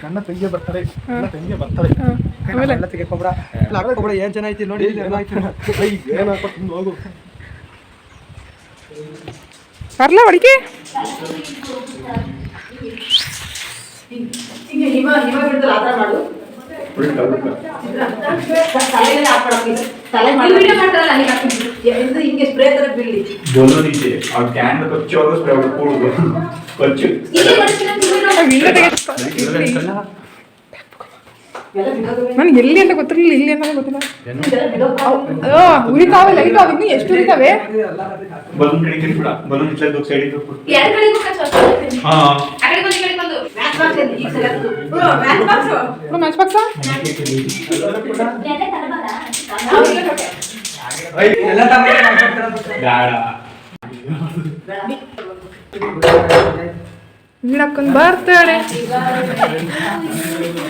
ನನ್ನ ತಂಗಿ ಬರ್ತಾರೆ ಆಮೇಲೆ ಎಲ್ಲ ತೆಗೆಕೊಂಬಿಡ ಏನ್ ಚೆನ್ನಾಗಿ ನೋಡಿ ಏನು ಹೋಗು ಬರ್ಲ ಹೊಡಿಕೆ ಹಿಂಗೆ ಸ್ಪ್ರೇ ತರ ಬೀಳಿ ನನಗೆ ಎಲ್ಲಿ ಅಂತ ಗೊತ್ತಿರಲಿಲ್ಲ, ಇಲ್ಲಿ ಅಂತ ಗೊತ್ತಿಲ್ಲ. ಉರಿತಾವೆ ಲೈಟ್ ಇನ್ನು ಎಷ್ಟು ಉರಿತಾವೆ? ಮ್ಯಾಚ್ ಬಾಕ್ಸ್ ವೀಣಕ್ಕನ್ ಬರ್ತಾಳೆ.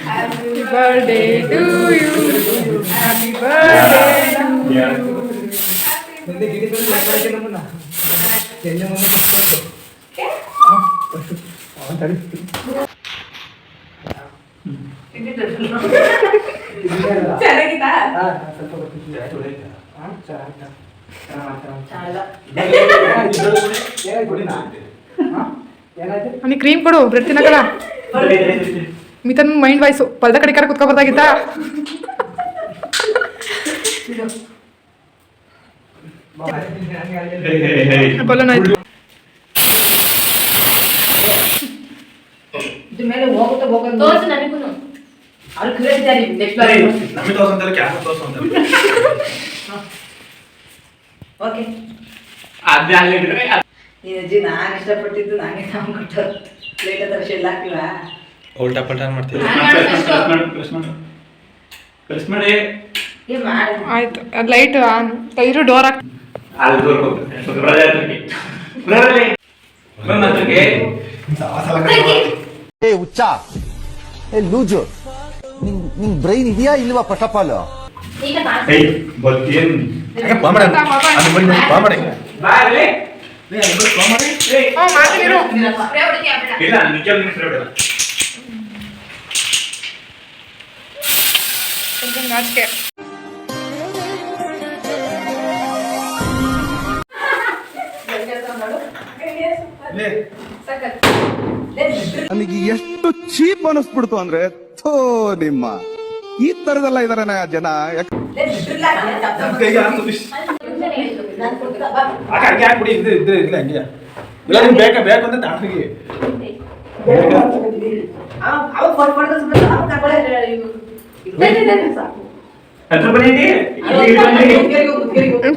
Happy birthday to you, happy birthday ಅವನಿಗೆ ಕ್ರೀಮ್ ಕೊಡು, ಬ್ರೆಡ್ ತಿನ್ನಕಲ್ಲ. ಮಿತನ್ ಮೈಂಡ್ ವಾಯ್ಸು ಪಲ್ದ ಕಡೆ ಕುತ್ಕೊಬಾರ್ದಾಗಿತ್ತಾ? ಬಲೂನ್ ಆಯ್ತು. ನಾನು ಇಷ್ಟಪಟ್ಟಿದ್ದು ನಾನೇ ಕೊಟ್ಟು ಪ್ಲೇಟ್ ಹತ್ರ ಶೆಲ್ ಹಾಕಿಲ್ಲ. ಉಲ್ಟಾ ಪಲ್ಟಾ ಮಾಡ್ತೀವಿ. ಆಯ್ತು, ಅದು ಲೈಟ್ ಆನ್ ತೆಗೆದ್ರು ಡೋರ್ ಹಾಕಿ. ಹುಚ್ಚ ಲೂಜು, ನಿಂಗ್ ಬ್ರೈನ್ ಇದೆಯಾ ಇಲ್ವಾ? ಫಸ್ಟ್ ಆಫ್ ಆಲ್ ನಾಚಿಕೆ. ನನಗೆ ಎಷ್ಟು ಚೀಪ್ ಅನಿಸ್ಬಿಡ್ತು ಅಂದ್ರೆ, ಥೋ ನಿಮ್ಮ ಈ ತರದೆಲ್ಲ ಇದಾರೆ ಜನ. ಬೇಕು ಅಂತ ತಾಣಿಗೆ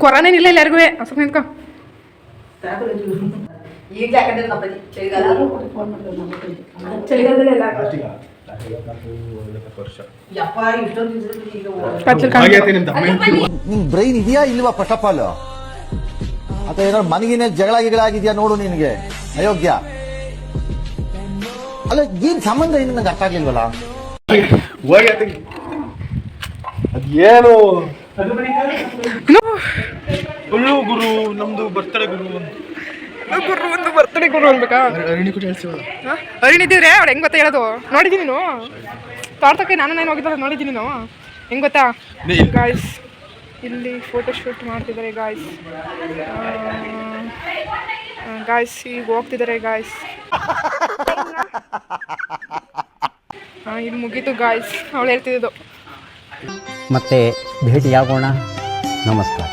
ಕೊರೋನೇನಿಲ್ಲ ಎಲ್ಲರಿಗೂ. ಅಸಕ್ ನಿಂತ್ಕೊ. ನಿಂಗ್ ಬ್ರೈನ್ ಇದೆಯಾ ಇಲ್ವಾ? ಫಸ್ಟ್ ಆಫ್ ಆಲ್ ಅಥವಾ ಏನಾದ್ರು ಮನಗಿನ ಜಗಳ ಆಗಿದ್ಯಾ ನೋಡು ನಿನ್ಗೆ, ಅಯೋಗ್ಯ. ಅಲ್ಲ, ಏನ್ ಸಂಬಂಧ ಏನು ನಂಗೆ ಅರ್ಥ ಆಗ್ಲಿಲ್ವಲ್ಲ. ಅದೇನು ಗುರು ನಮ್ದು ಬರ್ತಡೆ ಗುರು ಒಂದು ಬರ್ತಡೇ ಗುರು ಅನ್ಬೇಕಾ? ಅರಿಣಿದ್ದೀವ್ರೆ ಅವ್ರು ಹೆಂಗ್ ಗೊತ್ತಾ ಹೇಳೋದು? ನೋಡಿದ್ದೀನಿ ನೀನು ತೋಟಕ್ಕೆ ನಾನು ಹೋಗಿದ್ದಾಳೆ, ನೋಡಿದ್ದೀನಿ ನೀನು. ಹೆಂಗ್ ಗೊತ್ತಾ ಗಾಯ್ಸ್, ಇಲ್ಲಿ ಫೋಟೋ ಶೂಟ್ ಮಾಡ್ತಿದ್ದಾರೆ ಗಾಯ್ಸ್. ಗಾಯ್ಸ್ ಈಗ ಹೋಗ್ತಿದ್ದಾರೆ ಗಾಯ್ಸ್. ಇಲ್ಲಿ ಮುಗೀತು ಗಾಯ್ಸ್, ಅವಳು ಹೇಳ್ತಿದ್ದು. ಮತ್ತೆ ಭೇಟಿಯಾಗೋಣ. ನಮಸ್ಕಾರ.